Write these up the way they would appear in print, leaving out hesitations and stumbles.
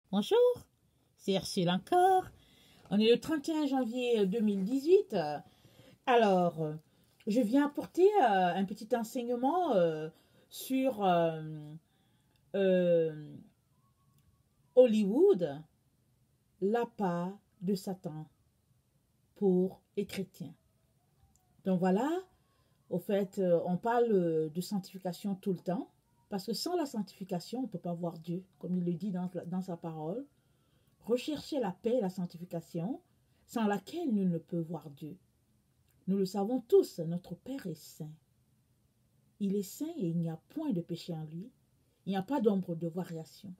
Bonjour, c'est Ursule encore. On est le 31 janvier 2018. Alors, je viens apporter un petit enseignement sur euh, Hollywood, l'appât de Satan pour les chrétiens. Donc voilà, au fait, on parle de sanctification tout le temps, parce que sans la sanctification, on ne peut pas voir Dieu, comme il le dit dans sa parole. Recherchez la paix et la sanctification, sans laquelle nul ne peut voir Dieu. Nous le savons tous, notre Père est saint. Il est saint et il n'y a point de péché en lui. Il n'y a pas d'ombre de variation.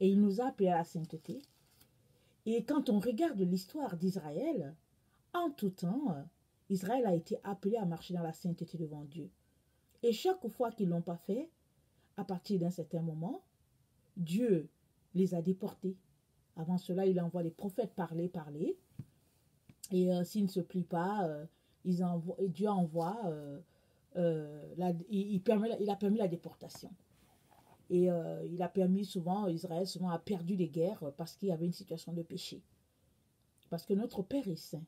Et il nous a appelés à la sainteté. Et quand on regarde l'histoire d'Israël, en tout temps, Israël a été appelé à marcher dans la sainteté devant Dieu. Et chaque fois qu'ils ne l'ont pas fait, à partir d'un certain moment, Dieu les a déportés. Avant cela, il envoie les prophètes parler. Et s'ils ne se plient pas, Dieu envoie, il a permis la déportation. Et il a permis souvent, Israël souvent a perdu des guerres parce qu'il y avait une situation de péché. Parce que notre Père est saint.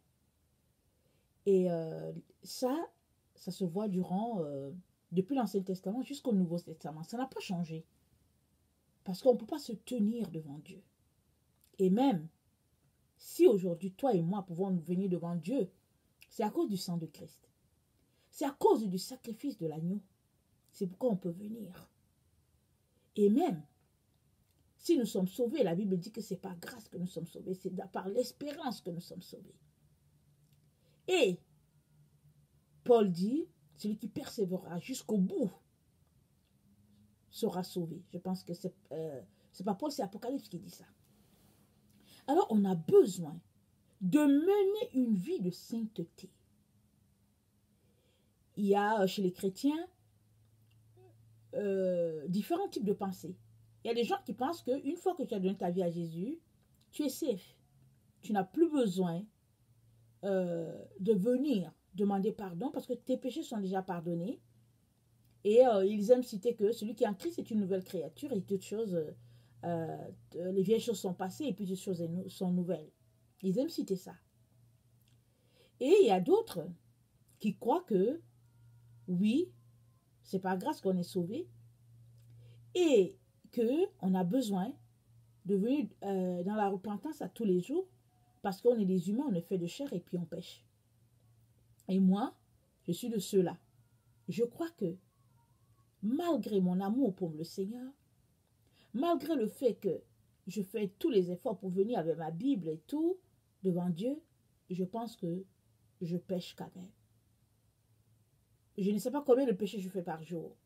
Et ça se voit depuis l'Ancien Testament jusqu'au Nouveau Testament. Ça n'a pas changé. Parce qu'on ne peut pas se tenir devant Dieu. Et même, si aujourd'hui, toi et moi pouvons venir devant Dieu, c'est à cause du sang de Christ. C'est à cause du sacrifice de l'agneau. C'est pourquoi on peut venir. Et même, si nous sommes sauvés, la Bible dit que ce n'est pas grâce que nous sommes sauvés, c'est par l'espérance que nous sommes sauvés. Et Paul dit, celui qui persévérera jusqu'au bout sera sauvé. Je pense que c'est pas Paul, c'est Apocalypse qui dit ça. Alors on a besoin de mener une vie de sainteté. Il y a chez les chrétiens différents types de pensées. Il y a des gens qui pensent qu'une fois que tu as donné ta vie à Jésus, tu es safe. Tu n'as plus besoin de venir demander pardon parce que tes péchés sont déjà pardonnés. Et ils aiment citer que celui qui est en Christ est une nouvelle créature et toutes choses, les vieilles choses sont passées et puis toutes choses sont nouvelles. Ils aiment citer ça. Et il y a d'autres qui croient que oui, c'est par grâce qu'on est sauvé et qu'on a besoin de venir dans la repentance à tous les jours parce qu'on est des humains, on est fait de chair et puis on pêche. Et moi, je suis de ceux-là. Je crois que malgré mon amour pour le Seigneur, malgré le fait que je fais tous les efforts pour venir avec ma Bible et tout devant Dieu, je pense que je pêche quand même. Je ne sais pas combien de péchés je fais par jour.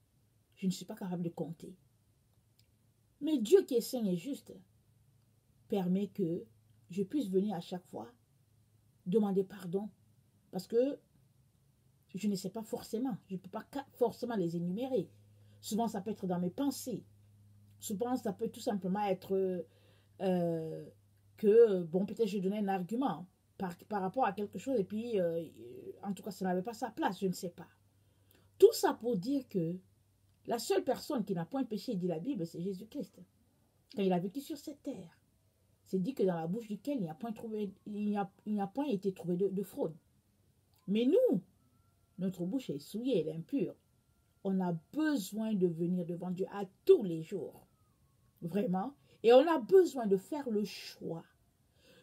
Je ne suis pas capable de compter. Mais Dieu qui est saint et juste permet que je puisse venir à chaque fois demander pardon. Parce que je ne sais pas forcément. Je ne peux pas forcément les énumérer. Souvent, ça peut être dans mes pensées. Souvent, ça peut tout simplement être que, bon, peut-être je donnais un argument par rapport à quelque chose et puis, en tout cas, ça n'avait pas sa place, je ne sais pas. Tout ça pour dire que la seule personne qui n'a point péché, dit la Bible, c'est Jésus-Christ. Quand il a vécu sur cette terre, c'est dit que dans la bouche duquel il n'y a point été trouvé de fraude. Mais nous, notre bouche est souillée, elle est impure. On a besoin de venir devant Dieu à tous les jours. Vraiment. Et on a besoin de faire le choix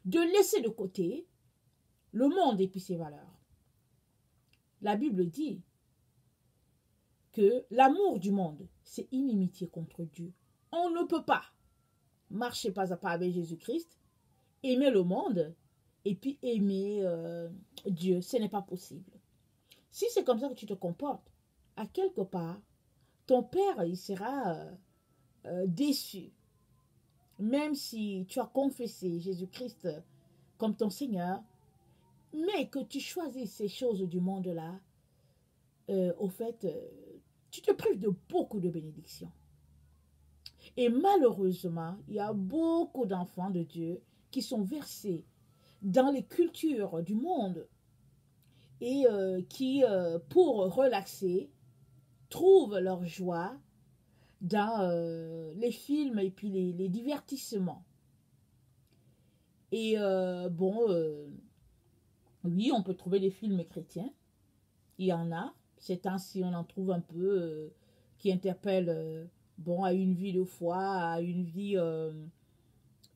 de laisser de côté le monde et puis ses valeurs. La Bible dit que l'amour du monde, c'est inimitié contre Dieu. On ne peut pas marcher pas à pas avec Jésus-Christ, aimer le monde et puis aimer Dieu. Ce n'est pas possible. Si c'est comme ça que tu te comportes, à quelque part, ton Père, il sera déçu. Même si tu as confessé Jésus-Christ comme ton Seigneur, mais que tu choisis ces choses du monde-là, au fait, tu te prives de beaucoup de bénédictions. Et malheureusement, il y a beaucoup d'enfants de Dieu qui sont versés dans les cultures du monde et qui, pour relaxer, trouvent leur joie dans les films et puis les divertissements. Et bon, oui, on peut trouver des films chrétiens. Il y en a. Ces temps-ci, on en trouve un peu qui interpellent bon, à une vie de foi, à une vie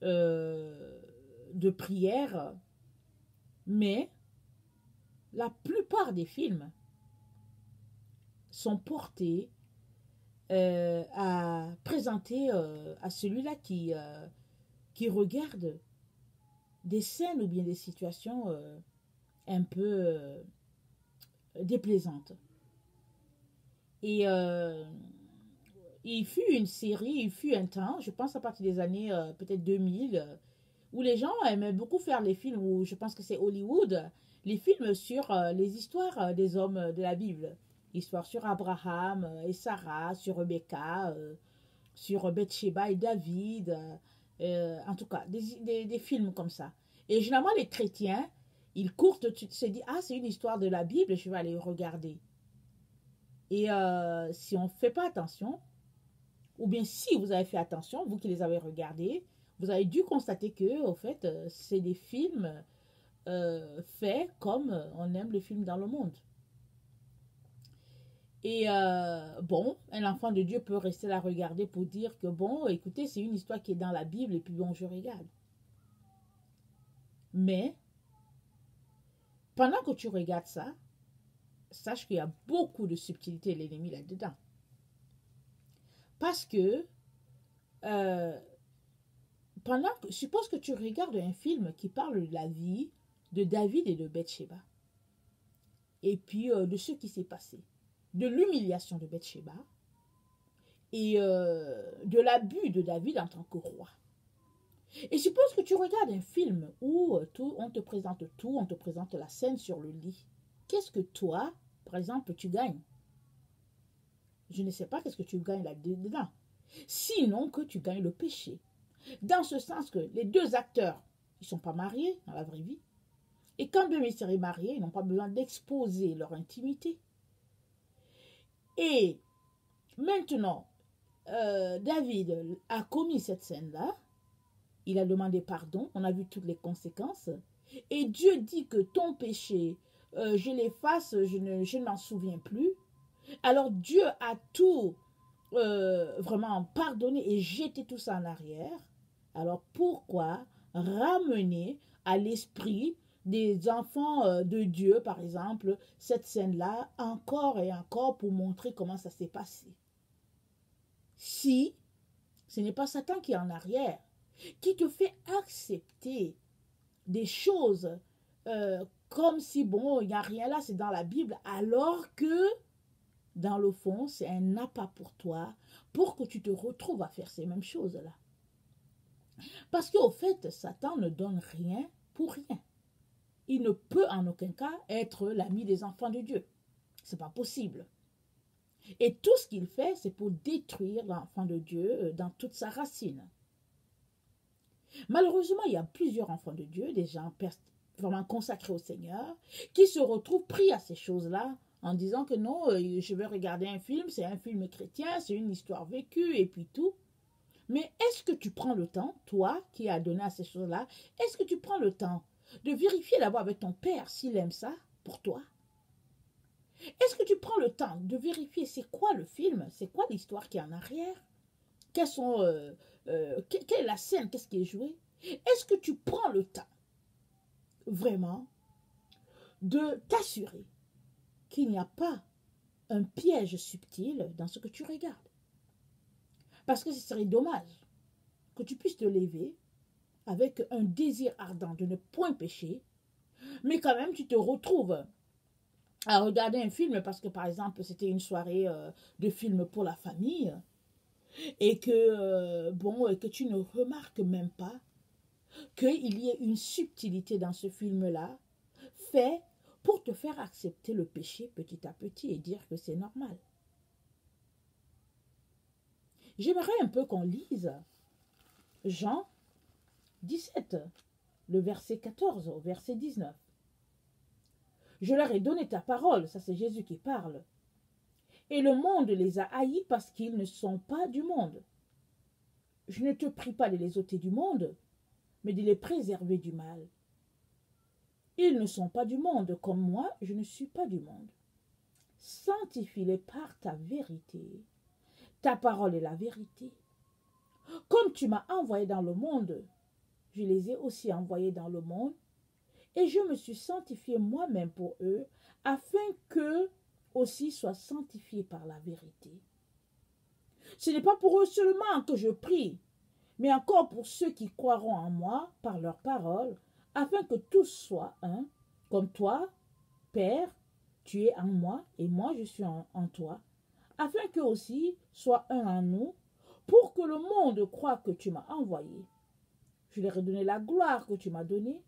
de prière. Mais la plupart des films sont portés à présenter à celui-là qui regarde des scènes ou bien des situations un peu déplaisantes. Et il fut une série, il fut un temps, je pense à partir des années peut-être 2000, où les gens aimaient beaucoup faire les films, où je pense que c'est Hollywood, les films sur les histoires des hommes de la Bible. Histoire sur Abraham et Sarah, sur Rebecca, sur Bathsheba et David, en tout cas, des films comme ça. Et généralement, les chrétiens, ils courent, tu te dis, ah, c'est une histoire de la Bible, je vais aller regarder. Et si on ne fait pas attention, ou bien si vous avez fait attention, vous qui les avez regardés, vous avez dû constater que, au fait, c'est des films faits comme on aime les films dans le monde. Et bon, un enfant de Dieu peut rester là regarder pour dire que bon, écoutez, c'est une histoire qui est dans la Bible et puis bon, je regarde. Mais, pendant que tu regardes ça, sache qu'il y a beaucoup de subtilité de l'ennemi là-dedans. Parce que, suppose que tu regardes un film qui parle de la vie de David et de Bathsheba. Et puis de ce qui s'est passé. De l'humiliation de Bathsheba. Et de l'abus de David en tant que roi. Et suppose que tu regardes un film où on te présente tout, on te présente la scène sur le lit. Qu'est-ce que toi, par exemple, tu gagnes? Je ne sais pas qu'est-ce que tu gagnes là-dedans. Sinon que tu gagnes le péché. Dans ce sens que les deux acteurs, ils ne sont pas mariés dans la vraie vie. Et quand bien ils seraient mariés, ils n'ont pas besoin d'exposer leur intimité. Et maintenant, David a commis cette scène-là. Il a demandé pardon. On a vu toutes les conséquences. Et Dieu dit que ton péché, je l'efface, je ne m'en souviens plus. Alors Dieu a tout vraiment pardonné et jeté tout ça en arrière. Alors pourquoi ramener à l'esprit des enfants de Dieu, par exemple, cette scène-là, encore et encore pour montrer comment ça s'est passé? Si ce n'est pas Satan qui est en arrière, qui te fait accepter des choses comme si, bon, il n'y a rien là, c'est dans la Bible, alors que, dans le fond, c'est un appât pour toi, pour que tu te retrouves à faire ces mêmes choses-là. Parce qu'au fait, Satan ne donne rien pour rien. Il ne peut en aucun cas être l'ami des enfants de Dieu. Ce n'est pas possible. Et tout ce qu'il fait, c'est pour détruire l'enfant de Dieu dans toute sa racine. Malheureusement, il y a plusieurs enfants de Dieu, des gens vraiment consacrés au Seigneur, qui se retrouvent pris à ces choses-là en disant que non, je vais regarder un film, c'est un film chrétien, c'est une histoire vécue et puis tout. Mais est-ce que tu prends le temps, toi qui as donné à ces choses-là, est-ce que tu prends le temps de vérifier d'abord avec ton père s'il aime ça pour toi? Est-ce que tu prends le temps de vérifier c'est quoi le film, c'est quoi l'histoire qui est en arrière? Quelle est la scène, qu'est-ce qui est joué? Est-ce que tu prends le temps vraiment de t'assurer qu'il n'y a pas un piège subtil dans ce que tu regardes? Parce que ce serait dommage que tu puisses te lever avec un désir ardent de ne point pécher, mais quand même tu te retrouves à regarder un film parce que par exemple c'était une soirée de film pour la famille et que que tu ne remarques même pas qu'il y ait une subtilité dans ce film-là fait pour te faire accepter le péché petit à petit et dire que c'est normal. J'aimerais un peu qu'on lise Jean 17, le verset 14 au verset 19. Je leur ai donné ta parole, ça c'est Jésus qui parle. Et le monde les a haïs parce qu'ils ne sont pas du monde. Je ne te prie pas de les ôter du monde, mais de les préserver du mal. Ils ne sont pas du monde, comme moi, je ne suis pas du monde. Sanctifie-les par ta vérité. Ta parole est la vérité. Comme tu m'as envoyé dans le monde, je les ai aussi envoyés dans le monde, et je me suis sanctifié moi-même pour eux, afin qu'eux aussi soient sanctifiés par la vérité. Ce n'est pas pour eux seulement que je prie, mais encore pour ceux qui croiront en moi par leur parole, afin que tous soient un, comme toi, Père, tu es en moi et moi je suis en toi, afin qu'eux aussi soient un en nous, pour que le monde croie que tu m'as envoyé. Je leur ai donné la gloire que tu m'as donnée,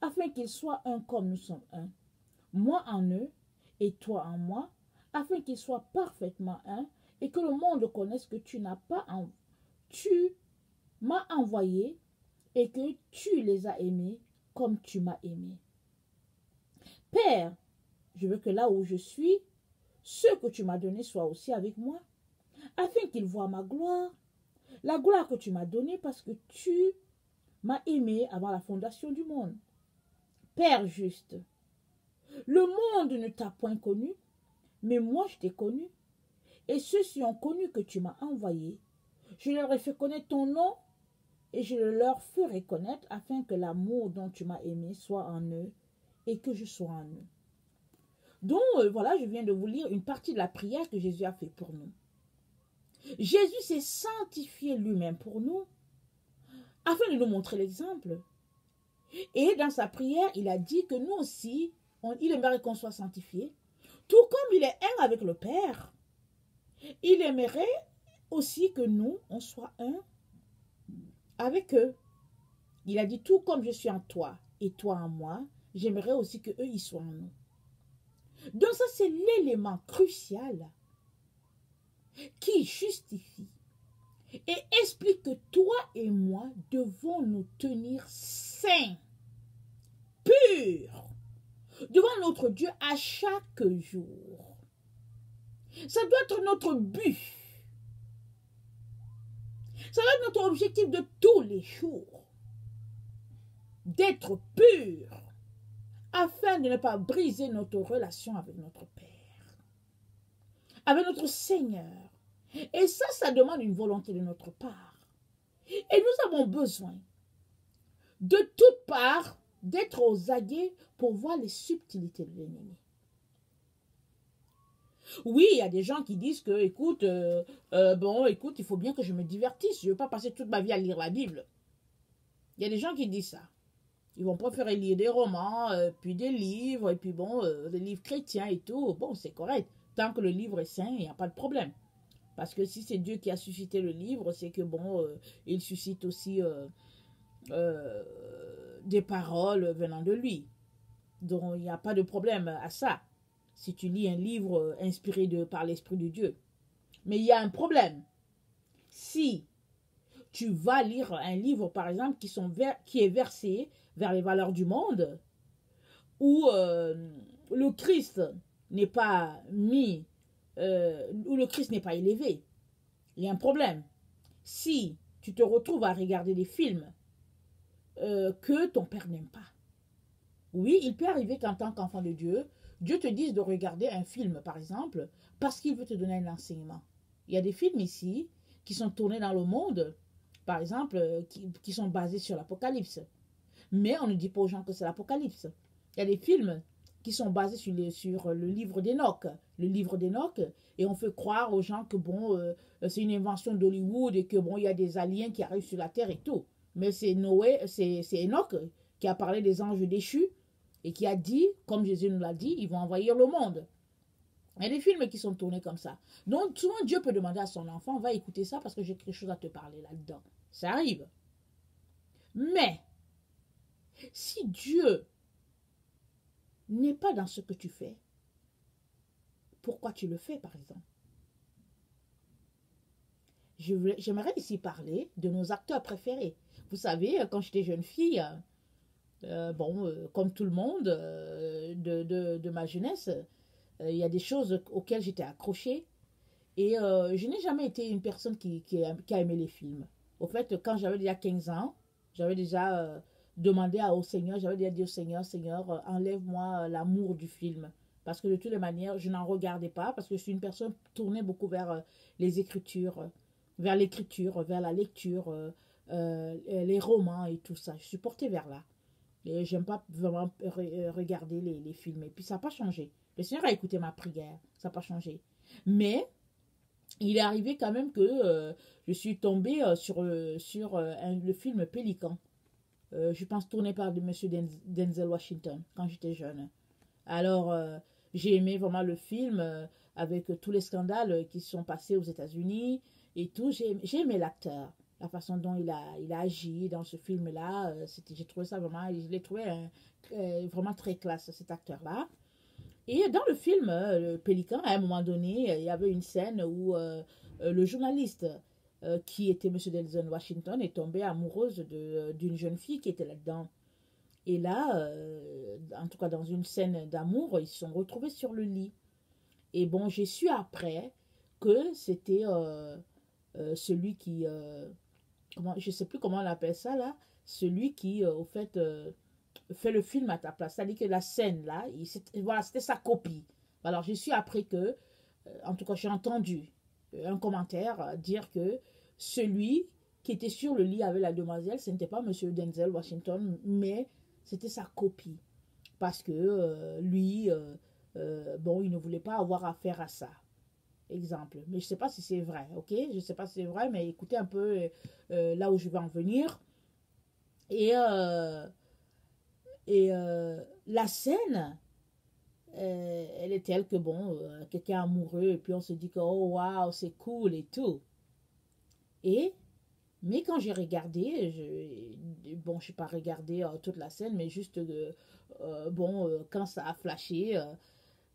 afin qu'ils soient un comme nous sommes un, moi en eux et toi en moi, afin qu'ils soient parfaitement un, et que le monde connaisse que tu m'as envoyé et que tu les as aimés comme tu m'as aimé. Père, je veux que là où je suis, ceux que tu m'as donnés soient aussi avec moi, afin qu'ils voient ma gloire, la gloire que tu m'as donnée parce que tu m'as aimé avant la fondation du monde. Père juste, le monde ne t'a point connu, mais moi je t'ai connu, et ceux-ci ont connu que tu m'as envoyé. Je leur ai fait connaître ton nom, et je le leur ferai connaître, afin que l'amour dont tu m'as aimé soit en eux, et que je sois en eux. Donc, voilà, je viens de vous lire une partie de la prière que Jésus a fait pour nous. Jésus s'est sanctifié lui-même pour nous, afin de nous montrer l'exemple. Et dans sa prière, il a dit que nous aussi, il aimerait qu'on soit sanctifiés, tout comme il est un avec le Père. Il aimerait aussi que nous, on soit un avec eux. Il a dit, tout comme je suis en toi et toi en moi, j'aimerais aussi que eux y soient en nous. Donc ça, c'est l'élément crucial qui justifie et explique que toi et moi devons nous tenir saints, purs, devant notre Dieu à chaque jour. Ça doit être notre but. Ça doit être notre objectif de tous les jours. D'être purs, afin de ne pas briser notre relation avec notre Père, avec notre Seigneur. Et ça demande une volonté de notre part. Et nous avons besoin, de toutes parts, d'être aux aguets pour voir les subtilités de l'ennemi. Oui, il y a des gens qui disent que, écoute, écoute, il faut bien que je me divertisse. Je ne veux pas passer toute ma vie à lire la Bible. Il y a des gens qui disent ça. Ils vont préférer lire des romans, puis des livres, et puis des livres chrétiens et tout. Bon, c'est correct. Tant que le livre est saint, il n'y a pas de problème. Parce que si c'est Dieu qui a suscité le livre, c'est que il suscite aussi des paroles venant de lui. Donc, il n'y a pas de problème à ça. Si tu lis un livre inspiré par l'Esprit de Dieu. Mais il y a un problème. Si tu vas lire un livre, par exemple, qui est versé vers les valeurs du monde, où le Christ n'est pas mis, où le Christ n'est pas élevé, il y a un problème. Si tu te retrouves à regarder des films que ton père n'aime pas, oui, il peut arriver qu'en tant qu'enfant de Dieu, Dieu te dise de regarder un film, par exemple, parce qu'il veut te donner un enseignement. Il y a des films ici qui sont tournés dans le monde, par exemple, qui sont basés sur l'Apocalypse. Mais on ne dit pas aux gens que c'est l'Apocalypse. Il y a des films qui sont basés sur le livre d'Enoch. Le livre d'Enoch, et on fait croire aux gens que c'est une invention d'Hollywood et que il y a des aliens qui arrivent sur la terre et tout. Mais c'est Enoch qui a parlé des anges déchus et qui a dit, comme Jésus nous l'a dit, ils vont envahir le monde. Il y a des films qui sont tournés comme ça. Donc souvent Dieu peut demander à son enfant, va écouter ça parce que j'ai quelque chose à te parler là-dedans. Ça arrive. Mais si Dieu n'est pas dans ce que tu fais, pourquoi tu le fais, par exemple? J'aimerais ici parler de nos acteurs préférés. Vous savez, quand j'étais jeune fille, comme tout le monde de ma jeunesse, il y a des choses auxquelles j'étais accrochée. Et je n'ai jamais été une personne qui a aimé les films. Au fait, quand j'avais déjà 15 ans, J'avais déjà demandé au Seigneur, j'avais déjà dit au Seigneur, Seigneur, enlève-moi l'amour du film. Parce que de toutes les manières, je n'en regardais pas, parce que je suis une personne tournée beaucoup vers les écritures, vers l'écriture, vers la lecture, les romans et tout ça. Je suis portée vers là. Et j'aime pas vraiment regarder les films. Et puis ça n'a pas changé. Le Seigneur a écouté ma prière, ça n'a pas changé. Mais il est arrivé quand même que je suis tombée sur le film Pélican. Je pense tourné par Monsieur Denzel Washington quand j'étais jeune. Alors, j'ai aimé vraiment le film avec tous les scandales qui sont passés aux États-Unis et tout. J'ai aimé l'acteur, la façon dont il a agi dans ce film-là. J'ai trouvé ça vraiment, je l'ai trouvé vraiment très classe, cet acteur-là. Et dans le film le Pélican, à un moment donné, il y avait une scène où le journaliste qui était Monsieur Denzel Washington est tombé amoureuse d'une jeune fille qui était là-dedans. Et là, en tout cas dans une scène d'amour, ils se sont retrouvés sur le lit. Et bon, j'ai su après que c'était celui qui, je ne sais plus comment on appelle ça là, celui qui, au fait, fait le film à ta place. C'est-à-dire que la scène là, voilà, c'était sa copie. Alors j'ai su après que, en tout cas j'ai entendu un commentaire dire que celui qui était sur le lit avec la demoiselle, ce n'était pas Monsieur Denzel Washington, mais c'était sa copie. Parce que lui, bon, il ne voulait pas avoir affaire à ça. Exemple. Mais je ne sais pas si c'est vrai, ok? Je ne sais pas si c'est vrai, mais écoutez un peu là où je vais en venir. Et, la scène, elle est telle que, bon, quelqu'un amoureux, et puis on se dit que, oh, waouh, c'est cool et tout. Et mais quand j'ai regardé, bon, je n'ai pas regardé toute la scène, mais juste, bon, quand ça a flashé,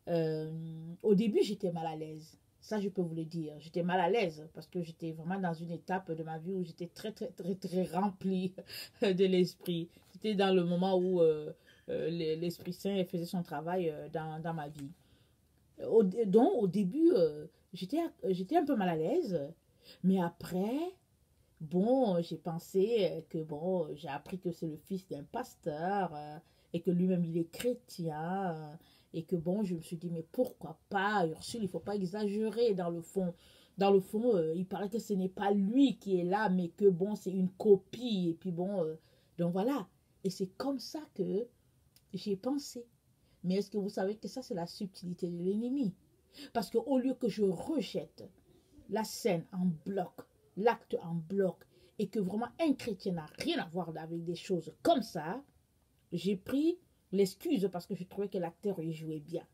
au début, j'étais mal à l'aise. Ça, je peux vous le dire. J'étais mal à l'aise parce que j'étais vraiment dans une étape de ma vie où j'étais très, très, très, très remplie de l'esprit. C'était dans le moment où l'Esprit Saint faisait son travail dans ma vie. Donc, au début, j'étais un peu mal à l'aise, mais après, bon, j'ai pensé que, bon, j'ai appris que c'est le fils d'un pasteur et que lui-même il est chrétien et que, bon, je me suis dit, mais pourquoi pas, Ursule, il ne faut pas exagérer dans le fond. Dans le fond, il paraît que ce n'est pas lui qui est là, mais que, bon, c'est une copie. Et puis, bon, donc voilà. Et c'est comme ça que j'ai pensé. Mais est-ce que vous savez que ça, c'est la subtilité de l'ennemi? Parce qu'au lieu que je rejette la scène en bloc, l'acte en bloc, et que vraiment un chrétien n'a rien à voir avec des choses comme ça, j'ai pris l'excuse parce que je trouvais que l'acteur y jouait bien.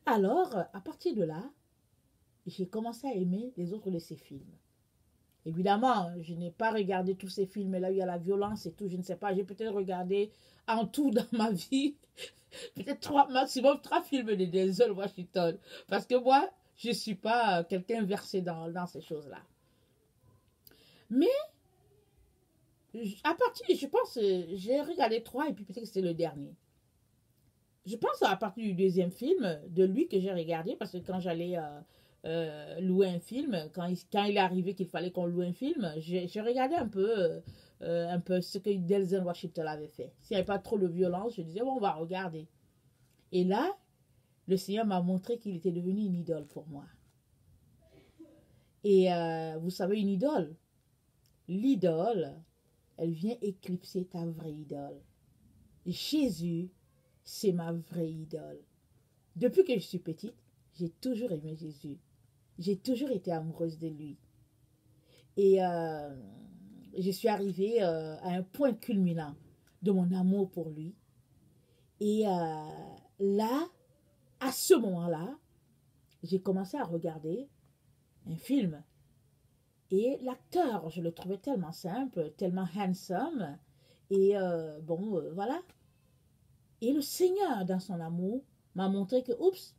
Alors, à partir de là, j'ai commencé à aimer les autres de ces films. Évidemment, je n'ai pas regardé tous ces films-là où il y a la violence et tout, je ne sais pas. J'ai peut-être regardé en tout dans ma vie, peut-être maximum 3 films de Denzel Washington. Parce que moi, je ne suis pas quelqu'un versé dans ces choses-là. Mais, à partir, je pense, j'ai regardé 3 et puis peut-être que c'était le dernier. Je pense à partir du deuxième film de lui que j'ai regardé, parce que quand j'allais louer un film, quand il est arrivé qu'il fallait qu'on loue un film, j'ai regardé un peu ce que Denzel Washington avait fait. S'il n'y avait pas trop de violence, je disais, bon, on va regarder. Et là, le Seigneur m'a montré qu'il était devenu une idole pour moi. Et vous savez, une idole, l'idole, elle vient éclipser ta vraie idole. Jésus, c'est ma vraie idole. Depuis que je suis petite, j'ai toujours aimé Jésus. J'ai toujours été amoureuse de lui. Et je suis arrivée à un point culminant de mon amour pour lui. Et là, à ce moment-là, j'ai commencé à regarder un film. Et l'acteur, je le trouvais tellement simple, tellement handsome. Et bon, voilà. Et le Seigneur, dans son amour, m'a montré que, oups,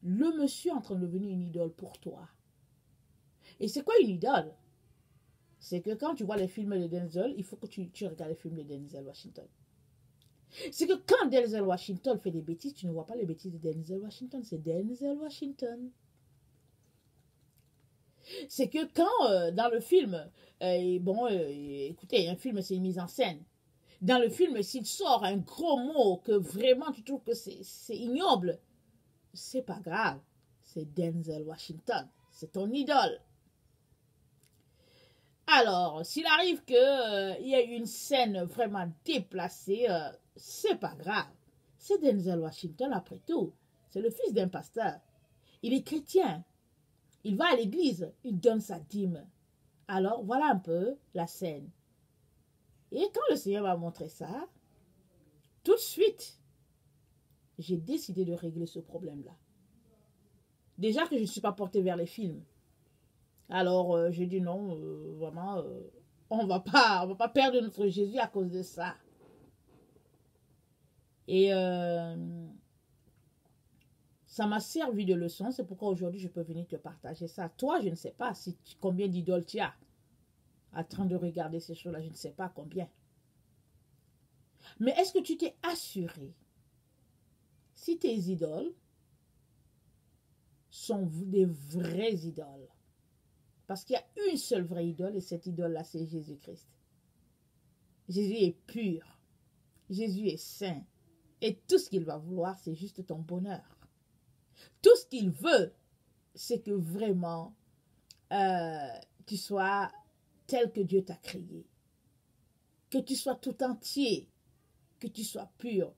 le monsieur est en train de devenir une idole pour toi. Et c'est quoi une idole? C'est que quand tu vois les films de Denzel, il faut que tu regardes les films de Denzel Washington. C'est que quand Denzel Washington fait des bêtises, tu ne vois pas les bêtises de Denzel Washington, c'est Denzel Washington. C'est que quand, dans le film, écoutez, un film, c'est une mise en scène. Dans le film, s'il sort un gros mot que vraiment tu trouves que c'est ignoble, c'est pas grave. C'est Denzel Washington. C'est ton idole. Alors, s'il arrive qu'il y ait une scène vraiment déplacée, c'est pas grave. C'est Denzel Washington après tout. C'est le fils d'un pasteur. Il est chrétien. Il va à l'église. Il donne sa dîme. Alors, voilà un peu la scène. Et quand le Seigneur m'a montré ça, tout de suite, j'ai décidé de régler ce problème-là. Déjà que je ne suis pas portée vers les films. Alors, j'ai dit non, vraiment, on va pas perdre notre Jésus à cause de ça. Et ça m'a servi de leçon, c'est pourquoi aujourd'hui je peux venir te partager ça. Toi, je ne sais pas combien d'idoles tu as en train de regarder ces choses-là, je ne sais pas combien. Mais est-ce que tu t'es assuré si tes idoles sont des vraies idoles? Parce qu'il y a une seule vraie idole et cette idole-là, c'est Jésus-Christ. Jésus est pur. Jésus est saint. Et tout ce qu'il va vouloir, c'est juste ton bonheur. Tout ce qu'il veut, c'est que vraiment, tu sois tel que Dieu t'a créé. Que tu sois tout entier. Que tu sois pur.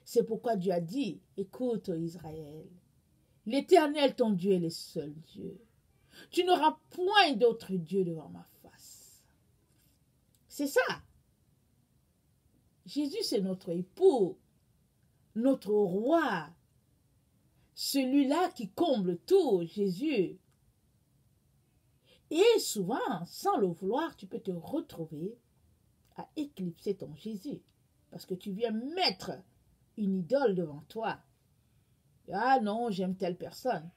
C'est pourquoi Dieu a dit, écoute Israël, l'Éternel ton Dieu est le seul Dieu. Tu n'auras point d'autre Dieu devant ma face. C'est ça. Jésus, c'est notre époux, notre roi, celui-là qui comble tout, Jésus. Et souvent, sans le vouloir, tu peux te retrouver à éclipser ton Jésus. Parce que tu viens mettre une idole devant toi. Ah non, j'aime telle personne.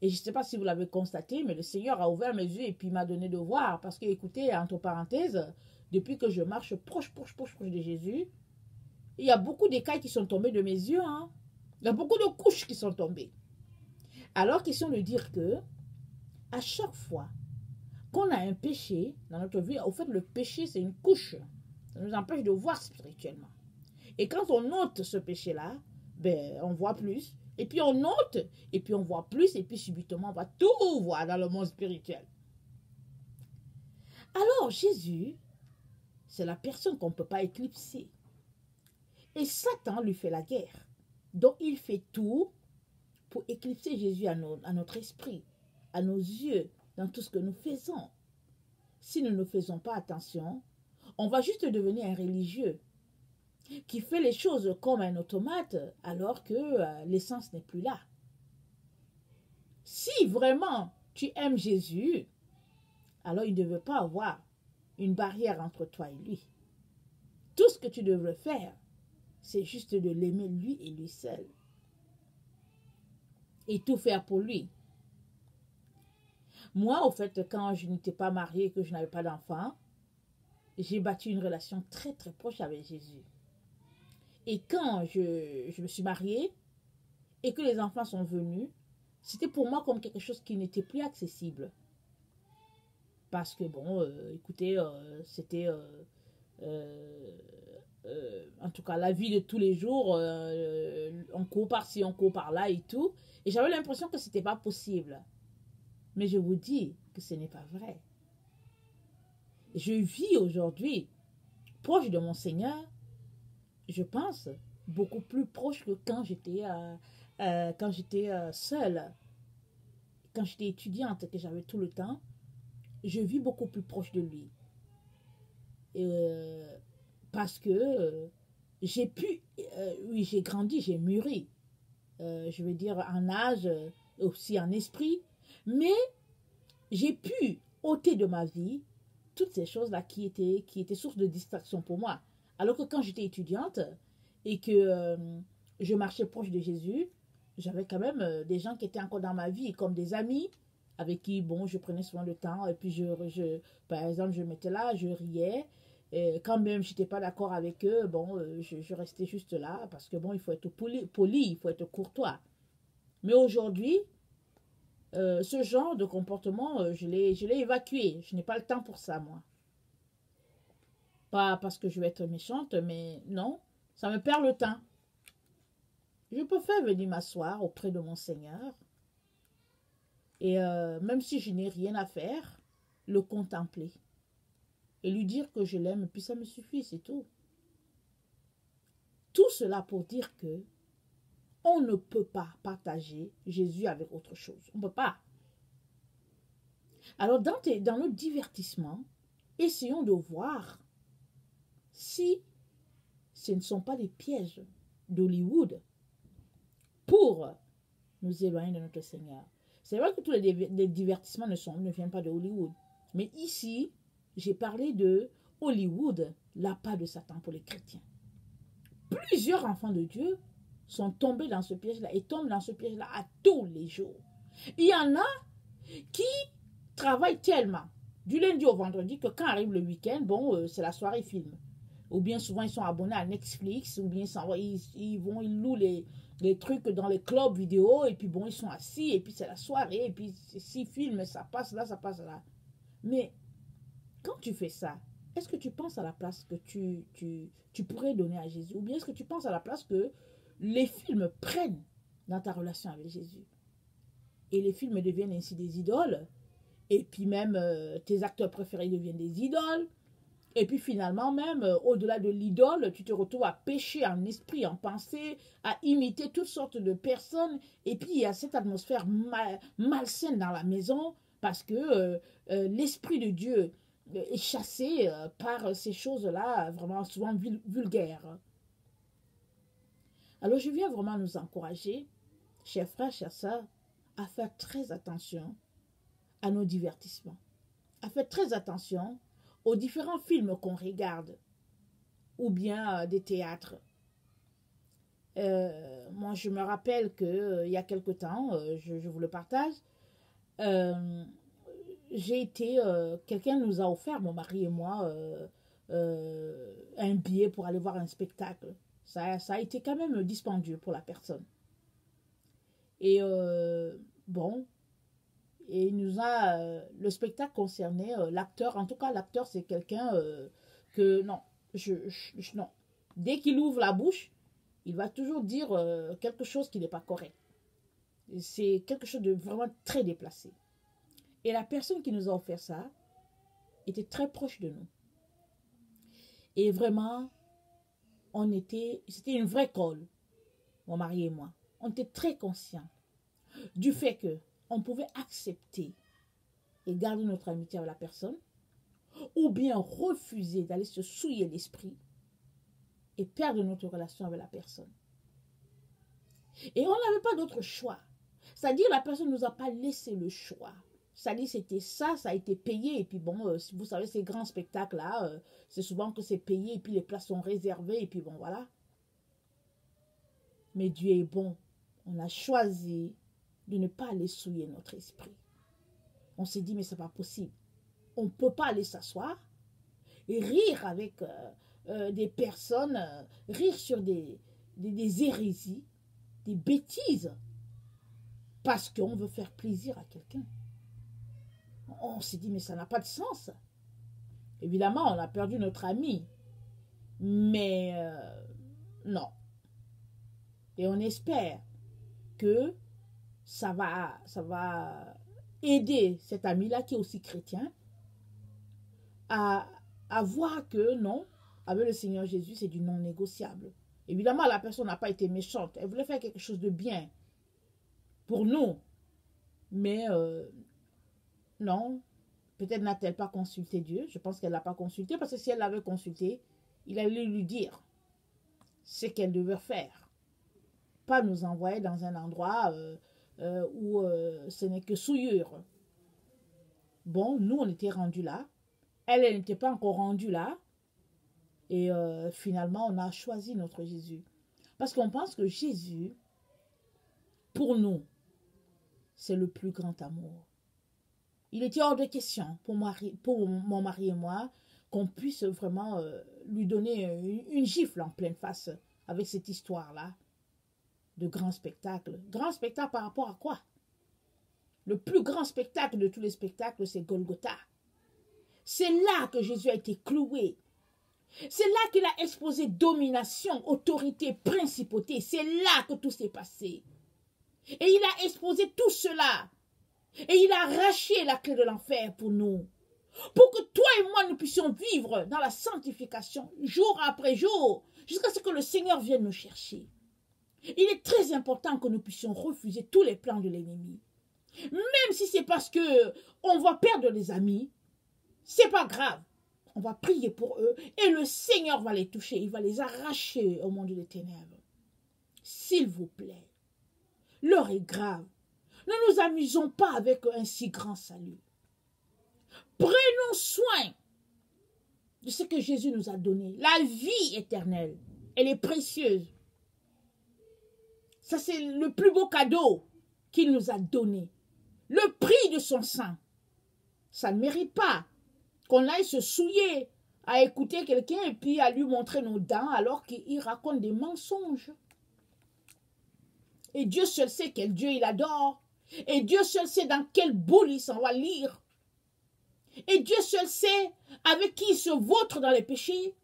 Et je ne sais pas si vous l'avez constaté, mais le Seigneur a ouvert mes yeux et puis m'a donné de voir. Parce que, écoutez, entre parenthèses, depuis que je marche proche de Jésus, il y a beaucoup d'écailles qui sont tombées de mes yeux. Hein. Il y a beaucoup de couches qui sont tombées. Alors, question de dire que, à chaque fois qu'on a un péché dans notre vie, au fait, le péché, c'est une couche. Ça nous empêche de voir spirituellement. Et quand on ôte ce péché-là, ben, on voit plus. Et puis on ôte, et puis on voit plus, et puis subitement on va tout voir dans le monde spirituel. Alors Jésus, c'est la personne qu'on ne peut pas éclipser. Et Satan lui fait la guerre. Donc il fait tout pour éclipser Jésus à notre esprit, à nos yeux, dans tout ce que nous faisons. Si nous ne faisons pas attention, on va juste devenir un religieux qui fait les choses comme un automate alors que l'essence n'est plus là. Si vraiment tu aimes Jésus, alors il ne devait pas avoir une barrière entre toi et lui. Tout ce que tu devrais faire, c'est juste de l'aimer lui et lui seul. Et tout faire pour lui. Moi, au fait, quand je n'étais pas mariée et que je n'avais pas d'enfant, j'ai bâti une relation très très proche avec Jésus. Et quand je me suis mariée et que les enfants sont venus, c'était pour moi comme quelque chose qui n'était plus accessible. Parce que bon, écoutez, c'était en tout cas la vie de tous les jours, on court par-ci, on court par-là et tout. Et j'avais l'impression que ce n'était pas possible. Mais je vous dis que ce n'est pas vrai. Je vis aujourd'hui proche de mon Seigneur, je pense, beaucoup plus proche que quand j'étais seule, quand j'étais étudiante, que j'avais tout le temps, je vis beaucoup plus proche de lui. Parce que j'ai pu, oui, j'ai grandi, j'ai mûri, je veux dire en âge, aussi en esprit, mais j'ai pu ôter de ma vie toutes ces choses-là qui étaient source de distraction pour moi. Alors que quand j'étais étudiante et que je marchais proche de Jésus, j'avais quand même des gens qui étaient encore dans ma vie, comme des amis avec qui, bon, je prenais soin le temps. Et puis, par exemple, je m'étais là, je riais. Et quand même, je n'étais pas d'accord avec eux, bon, je restais juste là parce que, bon, il faut être poli, il faut être courtois. Mais aujourd'hui, Ce genre de comportement, je l'ai évacué. Je n'ai pas le temps pour ça, moi. Pas parce que je vais être méchante, mais non, ça me perd le temps. Je préfère venir m'asseoir auprès de mon Seigneur et même si je n'ai rien à faire, le contempler et lui dire que je l'aime, puis ça me suffit, c'est tout. Tout cela pour dire que on ne peut pas partager Jésus avec autre chose. On ne peut pas. Alors, dans notre divertissement, essayons de voir si ce ne sont pas des pièges d'Hollywood pour nous éloigner de notre Seigneur. C'est vrai que tous les divertissements ne viennent pas de Hollywood. Mais ici, j'ai parlé de Hollywood, l'appât de Satan pour les chrétiens. Plusieurs enfants de Dieu sont tombés dans ce piège-là et tombent dans ce piège-là à tous les jours. Il y en a qui travaillent tellement du lundi au vendredi que quand arrive le week-end, bon, c'est la soirée film. Ou bien souvent ils sont abonnés à Netflix, ou bien ils louent les trucs dans les clubs vidéo, et puis bon, ils sont assis, et puis c'est la soirée, et puis si film, ça passe là, ça passe là. Mais quand tu fais ça, est-ce que tu penses à la place que tu pourrais donner à Jésus? Ou bien est-ce que tu penses à la place que les films prennent dans ta relation avec Jésus? Et les films deviennent ainsi des idoles. Et puis même tes acteurs préférés deviennent des idoles. Et puis finalement même, au-delà de l'idole, tu te retrouves à pécher en esprit, en pensée, à imiter toutes sortes de personnes. Et puis il y a cette atmosphère malsaine dans la maison parce que l'esprit de Dieu est chassé par ces choses-là, vraiment souvent vulgaires. Alors je viens vraiment nous encourager, chers frères, chères sœurs, à faire très attention à nos divertissements, à faire très attention aux différents films qu'on regarde, ou bien des théâtres. Moi, je me rappelle qu'il y a quelque temps, je vous le partage, j'ai été, quelqu'un nous a offert, mon mari et moi, un billet pour aller voir un spectacle. Ça a été quand même dispendieux pour la personne. Et bon, et il nous a, le spectacle concernait l'acteur, en tout cas l'acteur c'est quelqu'un que non, non. Dès qu'il ouvre la bouche, il va toujours dire quelque chose qui n'est pas correct. C'est quelque chose de vraiment très déplacé. Et la personne qui nous a offert ça était très proche de nous. Et vraiment, c'était une vraie colle, mon mari et moi. On était très conscients du fait que on pouvait accepter et garder notre amitié avec la personne, ou bien refuser d'aller se souiller l'esprit et perdre notre relation avec la personne. Et on n'avait pas d'autre choix. C'est-à-dire la personne ne nous a pas laissé le choix. C'est-à-dire c'était ça, ça a été payé. Et puis bon, vous savez, ces grands spectacles-là, c'est souvent que c'est payé et puis les places sont réservées et puis bon, voilà. Mais Dieu est bon. On a choisi de ne pas aller souiller notre esprit. On s'est dit, mais c'est pas possible. On ne peut pas aller s'asseoir et rire avec des personnes, rire sur des hérésies, des bêtises, parce qu'on veut faire plaisir à quelqu'un. On s'est dit, mais ça n'a pas de sens. Évidemment, on a perdu notre ami, mais non. Et on espère que ça va aider cet ami-là qui est aussi chrétien à voir que non, avec le Seigneur Jésus, c'est du non négociable. Évidemment, la personne n'a pas été méchante. Elle voulait faire quelque chose de bien pour nous. Mais non, peut-être n'a-t-elle pas consulté Dieu. Je pense qu'elle ne l'a pas consulté parce que si elle l'avait consulté, il allait lui dire ce qu'elle devait faire. Pas nous envoyer dans un endroit où ce n'est que souillure. Bon, nous, on était rendus là. Elle n'était pas encore rendue là. Et finalement, on a choisi notre Jésus. Parce qu'on pense que Jésus, pour nous, c'est le plus grand amour. Il était hors de question pour mon mari et moi qu'on puisse vraiment lui donner une gifle en pleine face avec cette histoire-là de grand spectacle. Grand spectacle par rapport à quoi? Le plus grand spectacle de tous les spectacles, c'est Golgotha. C'est là que Jésus a été cloué. C'est là qu'il a exposé domination, autorité, principauté. C'est là que tout s'est passé. Et il a exposé tout cela. Et il a arraché la clé de l'enfer pour nous. Pour que toi et moi, nous puissions vivre dans la sanctification, jour après jour, jusqu'à ce que le Seigneur vienne nous chercher. Il est très important que nous puissions refuser tous les plans de l'ennemi. Même si c'est parce que on va perdre des amis, c'est pas grave. On va prier pour eux et le Seigneur va les toucher. Il va les arracher au monde des ténèbres. S'il vous plaît, l'heure est grave. Ne nous amusons pas avec un si grand salut. Prenons soin de ce que Jésus nous a donné. La vie éternelle, elle est précieuse. Ça, c'est le plus beau cadeau qu'il nous a donné. Le prix de son sang. Ça ne mérite pas qu'on aille se souiller à écouter quelqu'un et puis à lui montrer nos dents alors qu'il raconte des mensonges. Et Dieu seul sait quel Dieu il adore. Et Dieu seul sait dans quelle boule il s'en va lire. Et Dieu seul sait avec qui il se vautre dans les péchés.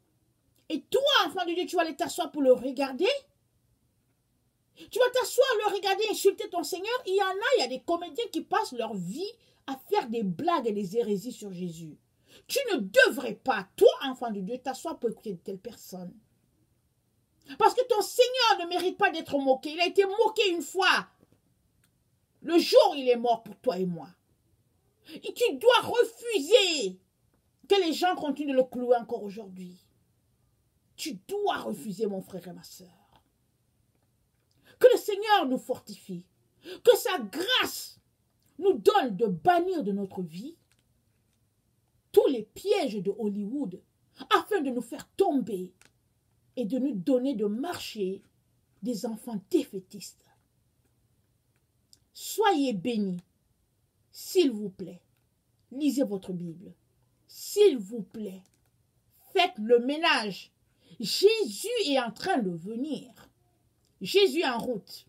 Et toi, enfant de Dieu, tu vas aller t'asseoir pour le regarder. Tu vas t'asseoir, le regarder, insulter ton Seigneur. Il y a des comédiens qui passent leur vie à faire des blagues et des hérésies sur Jésus. Tu ne devrais pas, toi, enfant de Dieu, t'asseoir pour écouter de telles personnes. Parce que ton Seigneur ne mérite pas d'être moqué. Il a été moqué une fois. Le jour où il est mort pour toi et moi. Et tu dois refuser que les gens continuent de le clouer encore aujourd'hui. Tu dois refuser, mon frère et ma sœur. Que le Seigneur nous fortifie. Que sa grâce nous donne de bannir de notre vie tous les pièges de Hollywood afin de nous faire tomber et de nous donner de marcher des enfants défaitistes. Soyez bénis, s'il vous plaît. Lisez votre Bible. S'il vous plaît, faites le ménage. Jésus est en train de venir. Jésus est en route.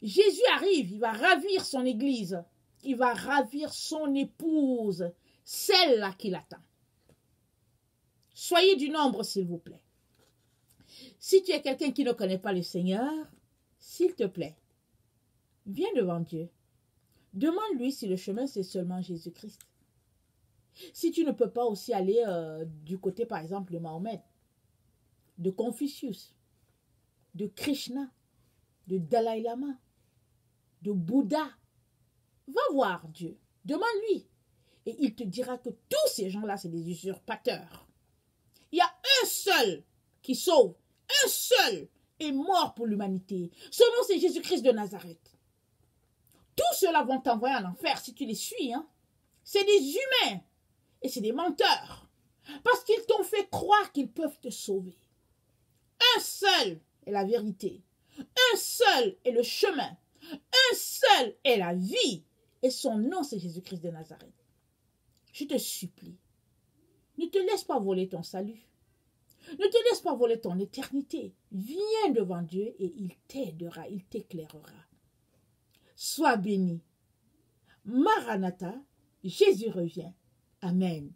Jésus arrive, il va ravir son église. Il va ravir son épouse, celle-là qui l'attend. Soyez du nombre, s'il vous plaît. Si tu es quelqu'un qui ne connaît pas le Seigneur, s'il te plaît, viens devant Dieu. Demande-lui si le chemin, c'est seulement Jésus-Christ. Si tu ne peux pas aussi aller du côté, par exemple, de Mahomet, de Confucius, de Krishna, de Dalai Lama, de Bouddha, va voir Dieu. Demande-lui. Et il te dira que tous ces gens-là, c'est des usurpateurs. Il y a un seul qui sauve. Un seul est mort pour l'humanité. Son nom, c'est Jésus-Christ de Nazareth. Tous ceux-là vont t'envoyer en enfer si tu les suis. Hein? C'est des humains. Et c'est des menteurs. Parce qu'ils t'ont fait croire qu'ils peuvent te sauver. Un seul est la vérité. Un seul est le chemin. Un seul est la vie. Et son nom, c'est Jésus-Christ de Nazareth. Je te supplie, ne te laisse pas voler ton salut. Ne te laisse pas voler ton éternité. Viens devant Dieu et il t'aidera, il t'éclairera. Sois béni. Maranatha, Jésus revient. Amen.